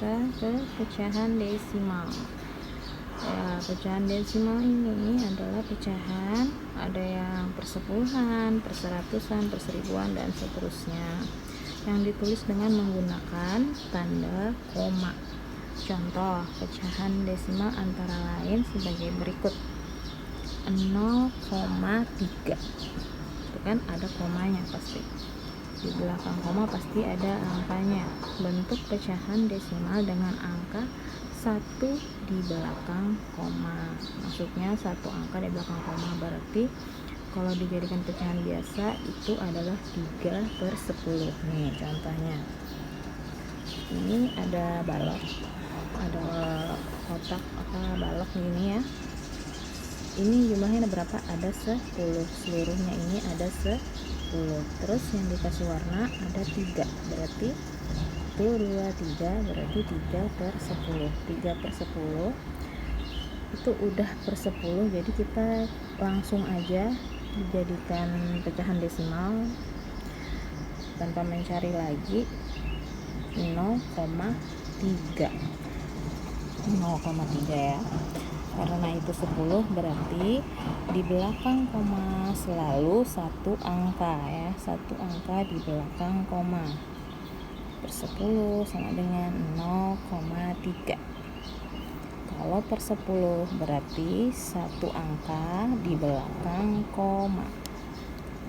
kita ke pecahan desimal. Ya, pecahan desimal ini adalah pecahan ada yang persepuluhan, perseratusan, perseribuan, dan seterusnya yang ditulis dengan menggunakan tanda koma. Contoh pecahan desimal antara lain sebagai berikut: 0,3. Itu kan ada komanya, pasti di belakang koma pasti ada angkanya. Bentuk pecahan desimal dengan angka 1 di belakang koma, maksudnya satu angka di belakang koma, berarti kalau dijadikan pecahan biasa itu adalah 3/10. Nih contohnya, ini ada balok, ada kotak balok gini ya, ini jumlahnya ada berapa? Ada 10, seluruhnya ini ada 10. Terus yang dikasih warna ada 3, berarti 1, 2, 3, berarti 3/10. 3/10 itu udah per 10, jadi kita langsung aja dijadikan pecahan desimal tanpa mencari lagi. 0,3 ya, karena itu 10, berarti di belakang koma selalu satu angka ya, satu angka di belakang koma. Per 10 sama dengan 0,3. Kalau per 10 berarti satu angka di belakang koma.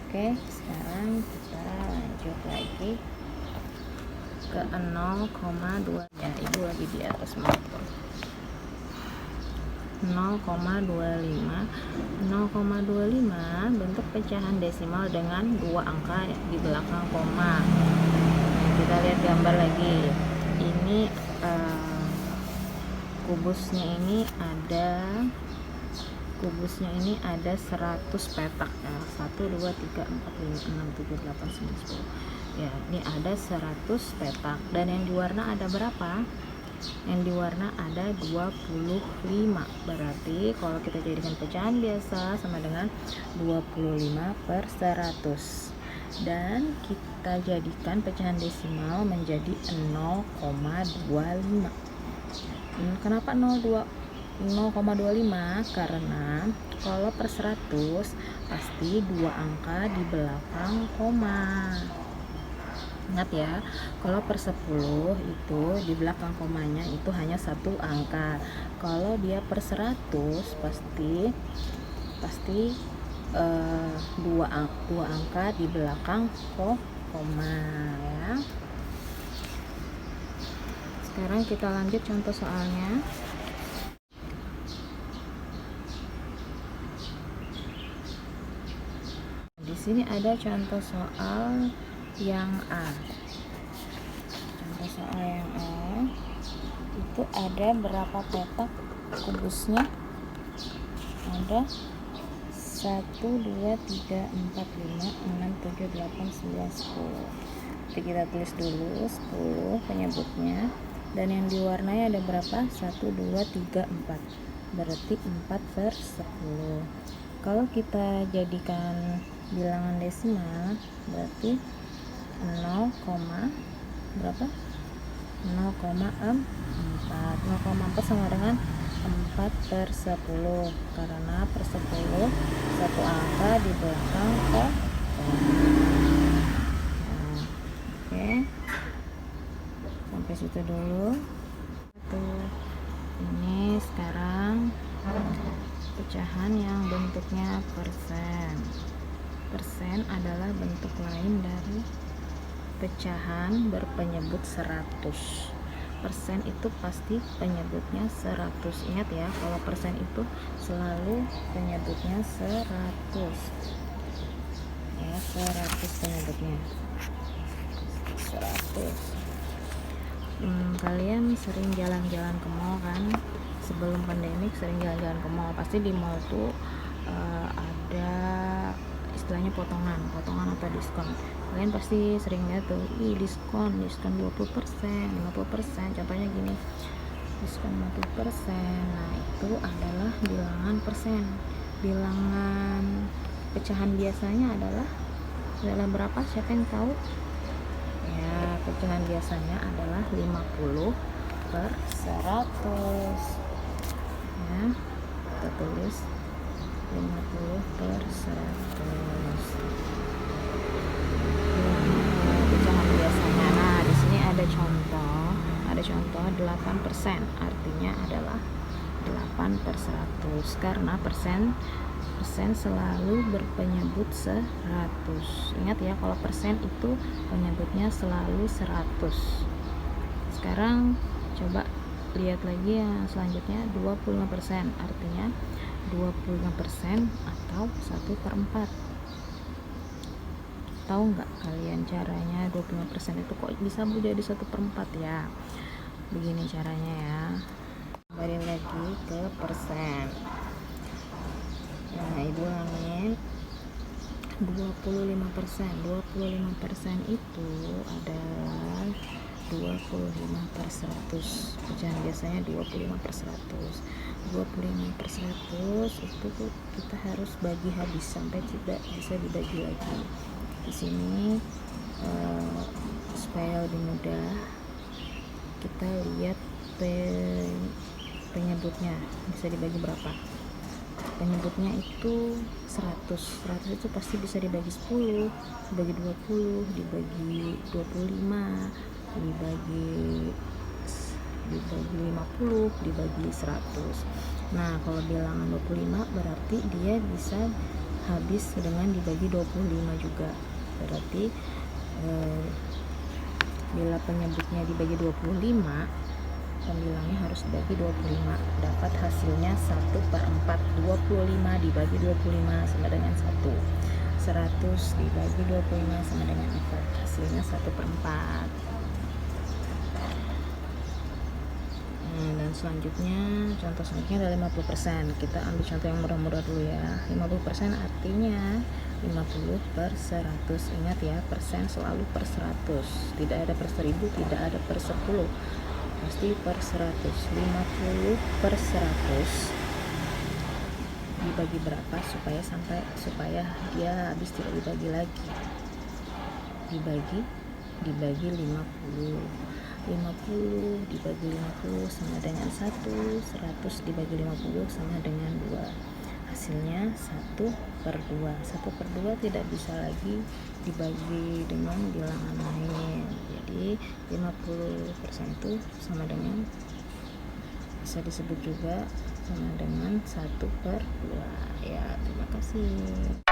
Oke, sekarang kita lanjut lagi ke 0,2 ya, ibu lagi di atas monitor. 0,25 bentuk pecahan desimal dengan dua angka di belakang koma. Kita lihat gambar lagi. Ini kubusnya ini ada 100 petak ya. 1, 2, 3, 4, 5, 6, 7, 8, 9, 10 ya, ini ada 100 petak. Dan yang diwarna ada berapa? Yang diwarna ada 25, berarti kalau kita jadikan pecahan biasa sama dengan 25/100. Dan kita jadikan pecahan desimal menjadi 0,25. Kenapa 0,25? Karena kalau per 100 pasti dua angka di belakang koma. Ingat ya, kalau per 10 itu di belakang komanya itu hanya satu angka. Kalau dia per 100 pasti dua angka di belakang koma ya. Sekarang kita lanjut contoh soalnya. Di sini ada contoh soal yang A. Contoh soal yang A itu ada berapa petak kubusnya? Ada 1, 2, 3, 4, 5, 6, 7, 8, 9, 10. Jadi kita tulis dulu 10 penyebutnya, dan yang diwarnai ada berapa? 1, 2, 3, 4, berarti 4/10. Kalau kita jadikan bilangan desimal berarti 0,4 sama dengan 4/10, karena per 10 satu angka di belakang koma. Oke, sampai situ dulu. Ini sekarang pecahan yang bentuknya persen. Persen adalah bentuk lain dari pecahan berpenyebut 100. Persen itu pasti penyebutnya 100. Ingat ya, kalau persen itu selalu penyebutnya 100 ya, 100 penyebutnya 100. Kalian sering jalan-jalan ke mall kan? Sebelum pandemik sering jalan-jalan ke mall. Pasti di mall tuh ada istilahnya potongan atau diskon. Kalian pasti sering lihat tuh, diskon 20%, 50%. Contohnya gini, diskon 50%. Nah, itu adalah bilangan persen. Bilangan pecahan biasanya adalah berapa? Siapa yang tahu? Ya, pecahan biasanya adalah 50 per 100 ya, kita tulis 50 per 100 pecahan biasanya. Nah, di sini ada contoh 8%, artinya adalah 8 per 100 karena persen selalu berpenyebut 100. Ingat ya, kalau persen itu penyebutnya selalu 100. Sekarang coba lihat lagi yang selanjutnya, 25%, artinya 25% atau 1/4. Tahu nggak kalian caranya 25% itu kok bisa menjadi 1/4 ya? Begini caranya ya, kembali lagi ke persen. Nah, ibu ulangin 25%. 25% itu adalah 25 per 100. Pecahan biasanya 25 per 100. 25 per 100 itu kita harus bagi habis sampai tidak bisa dibagi lagi. Di sini supaya lebih mudah, kita lihat penyebutnya bisa dibagi berapa. Penyebutnya itu 100 itu pasti bisa dibagi 10, dibagi 20, dibagi 25, dibagi 50, dibagi 100. Nah, kalau bilangan 25 berarti dia bisa habis dengan dibagi 25 juga. Berarti bila penyebutnya dibagi 25, pembilangnya harus dibagi 25, dapat hasilnya 1/4. 25 dibagi 25 sama dengan 1. 100 dibagi 25 sama dengan 4, hasilnya 1/4. Dan selanjutnya, contoh selanjutnya adalah 50%. Kita ambil contoh yang mudah-mudah dulu ya. 50% artinya 50 per 100. Ingat ya, persen selalu per 100, tidak ada per 1000, tidak ada per 10, pasti per 100. 50 per 100 dibagi berapa supaya dia habis tidak dibagi lagi. Dibagi 50. 50 dibagi 50 sama dengan 1. 100 dibagi 50 sama dengan 2. Hasilnya 1/2. 1/2 tidak bisa lagi dibagi dengan bilangan lain. Jadi 50% itu sama dengan, bisa disebut juga sama dengan 1/2 ya. Terima kasih.